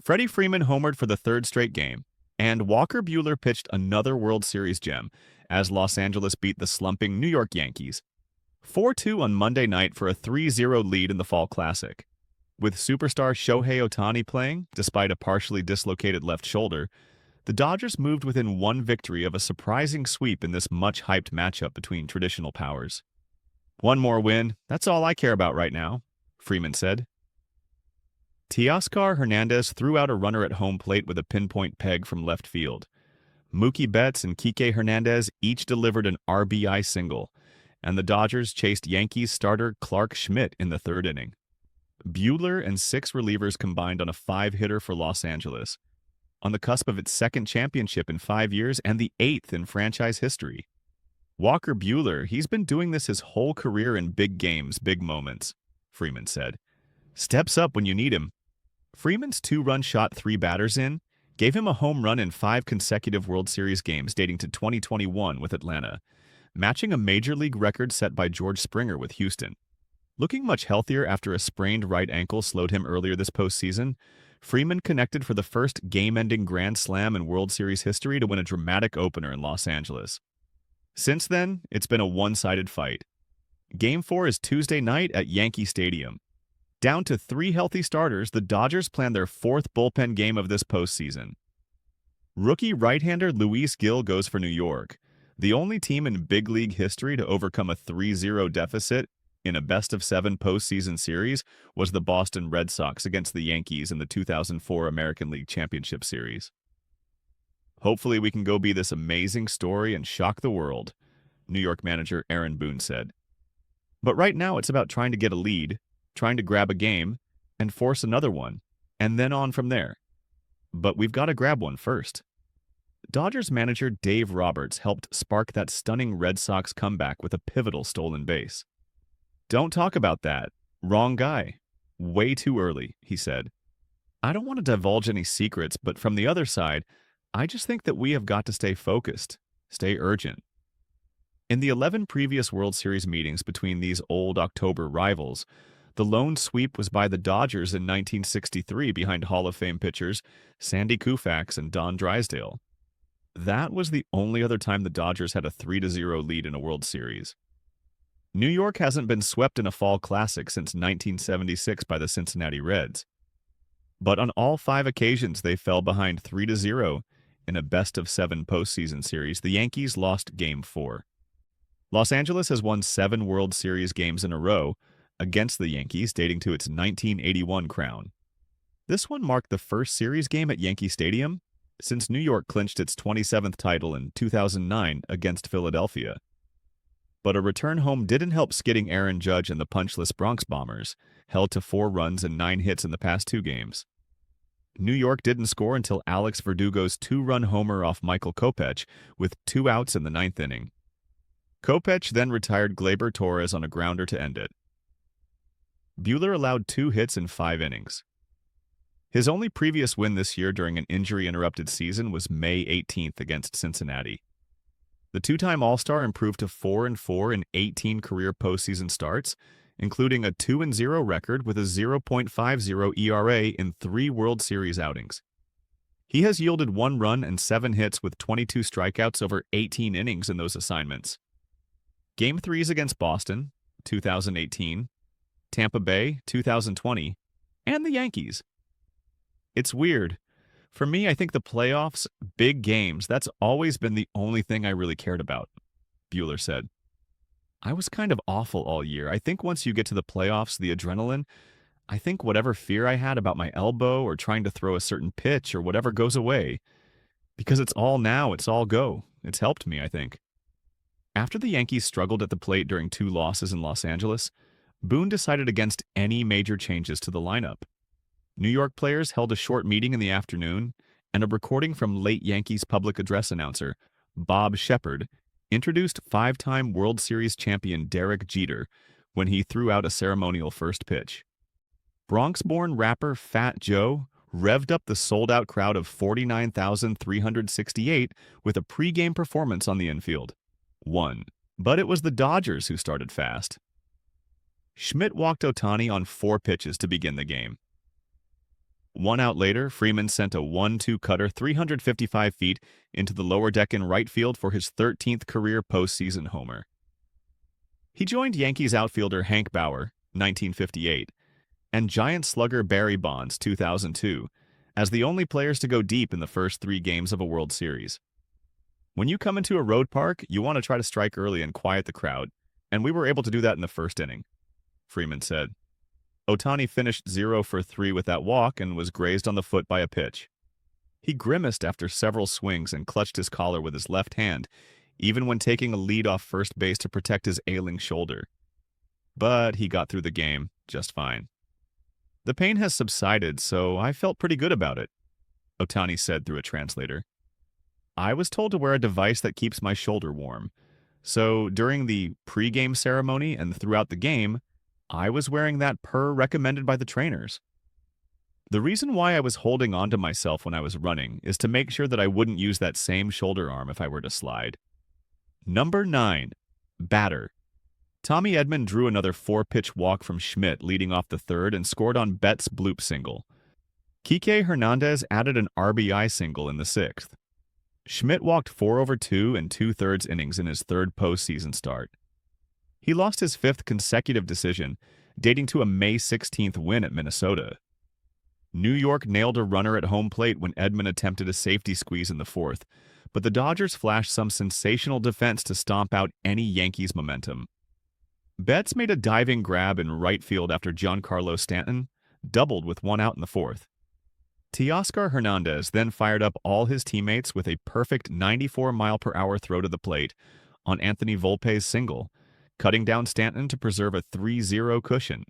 Freddie Freeman homered for the third straight game, and Walker Buehler pitched another World Series gem as Los Angeles beat the slumping New York Yankees 4-2 on Monday night for a 3-0 lead in the Fall Classic. With superstar Shohei Ohtani playing, despite a partially dislocated left shoulder, the Dodgers moved within one victory of a surprising sweep in this much-hyped matchup between traditional powers. "One more win, that's all I care about right now," Freeman said. Teoscar Hernandez threw out a runner at home plate with a pinpoint peg from left field. Mookie Betts and Kike Hernandez each delivered an RBI single, and the Dodgers chased Yankees starter Clark Schmidt in the third inning. Buehler and 6 relievers combined on a 5-hitter for Los Angeles, on the cusp of its second championship in 5 years and the 8th in franchise history. Walker Buehler, he's been doing this his whole career in big games, big moments, Freeman said. Steps up when you need him. Freeman's 2-run shot 3 batters in gave him a home run in 5 consecutive World Series games dating to 2021 with Atlanta, matching a Major League record set by George Springer with Houston. Looking much healthier after a sprained right ankle slowed him earlier this postseason, Freeman connected for the first game-ending Grand Slam in World Series history to win a dramatic opener in Los Angeles. Since then, it's been a one-sided fight. Game 4 is Tuesday night at Yankee Stadium. Down to 3 healthy starters, the Dodgers plan their 4th bullpen game of this postseason. Rookie right-hander Luis Gil goes for New York, the only team in big league history to overcome a 3-0 deficit in a best-of-7 postseason series was the Boston Red Sox against the Yankees in the 2004 American League Championship Series. "Hopefully we can go be this amazing story and shock the world," New York manager Aaron Boone said. "But right now it's about trying to get a lead, trying to grab a game, and force another one, and then on from there. But we've got to grab one first." Dodgers manager Dave Roberts helped spark that stunning Red Sox comeback with a pivotal stolen base. "Don't talk about that. Wrong guy. Way too early," he said. "I don't want to divulge any secrets, but from the other side, I just think that we have got to stay focused, stay urgent." In the 11 previous World Series meetings between these old October rivals, the lone sweep was by the Dodgers in 1963 behind Hall of Fame pitchers Sandy Koufax and Don Drysdale. That was the only other time the Dodgers had a 3-0 lead in a World Series. New York hasn't been swept in a Fall Classic since 1976 by the Cincinnati Reds. But on all 5 occasions they fell behind 3-0 in a best-of-7 postseason series, the Yankees lost Game 4. Los Angeles has won 7 World Series games in a row against the Yankees, dating to its 1981 crown. This one marked the first series game at Yankee Stadium since New York clinched its 27th title in 2009 against Philadelphia. But a return home didn't help skidding Aaron Judge and the punchless Bronx Bombers, held to 4 runs and 9 hits in the past 2 games. New York didn't score until Alex Verdugo's 2-run homer off Michael Kopech with 2 outs in the 9th inning. Kopech then retired Gleyber Torres on a grounder to end it. Buehler allowed 2 hits in 5 innings. His only previous win this year during an injury-interrupted season was May 18th against Cincinnati. The 2-time All-Star improved to 4-4 in 18 career postseason starts, including a 2-0 record with a 0.50 ERA in 3 World Series outings. He has yielded 1 run and 7 hits with 22 strikeouts over 18 innings in those assignments. Game 3s against Boston, 2018, Tampa Bay, 2020, and the Yankees. It's weird. For me, I think the playoffs, big games, that's always been the only thing I really cared about, Buehler said. "I was kind of awful all year. I think once you get to the playoffs, the adrenaline, I think whatever fear I had about my elbow or trying to throw a certain pitch or whatever goes away. Because it's all now, it's all go. It's helped me, I think." After the Yankees struggled at the plate during 2 losses in Los Angeles, Boone decided against any major changes to the lineup. New York players held a short meeting in the afternoon, and a recording from late Yankees public address announcer Bob Shepard introduced 5-time World Series champion Derek Jeter when he threw out a ceremonial first pitch. Bronx-born rapper Fat Joe revved up the sold-out crowd of 49,368 with a pregame performance on the infield. But it was the Dodgers who started fast. Schmidt walked Ohtani on 4 pitches to begin the game. 1 out later, Freeman sent a 1-2 cutter 355 feet into the lower deck in right field for his 13th career postseason homer. He joined Yankees outfielder Hank Bauer, 1958, and Giant slugger Barry Bonds, 2002, as the only players to go deep in the first 3 games of a World Series. When you come into a road park, you want to try to strike early and quiet the crowd, and we were able to do that in the first inning, Freeman said. Ohtani finished 0 for 3 with that walk and was grazed on the foot by a pitch. He grimaced after several swings and clutched his collar with his left hand, even when taking a lead off first base to protect his ailing shoulder. But he got through the game just fine. The pain has subsided, so I felt pretty good about it, Ohtani said through a translator. I was told to wear a device that keeps my shoulder warm, so during the pre-game ceremony and throughout the game, I was wearing that per recommended by the trainers. The reason why I was holding on to myself when I was running is to make sure that I wouldn't use that same shoulder arm if I were to slide. Number 9. Batter. Tommy Edman drew another 4-pitch walk from Schmidt leading off the third and scored on Betts' bloop single. Kike Hernandez added an RBI single in the 6th. Schmidt walked 4 over 2 and 2/3 innings in his 3rd postseason start. He lost his 5th consecutive decision, dating to a May 16th win at Minnesota. New York nailed a runner at home plate when Edman attempted a safety squeeze in the 4th, but the Dodgers flashed some sensational defense to stomp out any Yankees momentum. Betts made a diving grab in right field after Giancarlo Stanton doubled with 1 out in the 4th. Teoscar Hernandez then fired up all his teammates with a perfect 94-mile-per-hour throw to the plate on Anthony Volpe's single, cutting down Stanton to preserve a 3-0 cushion.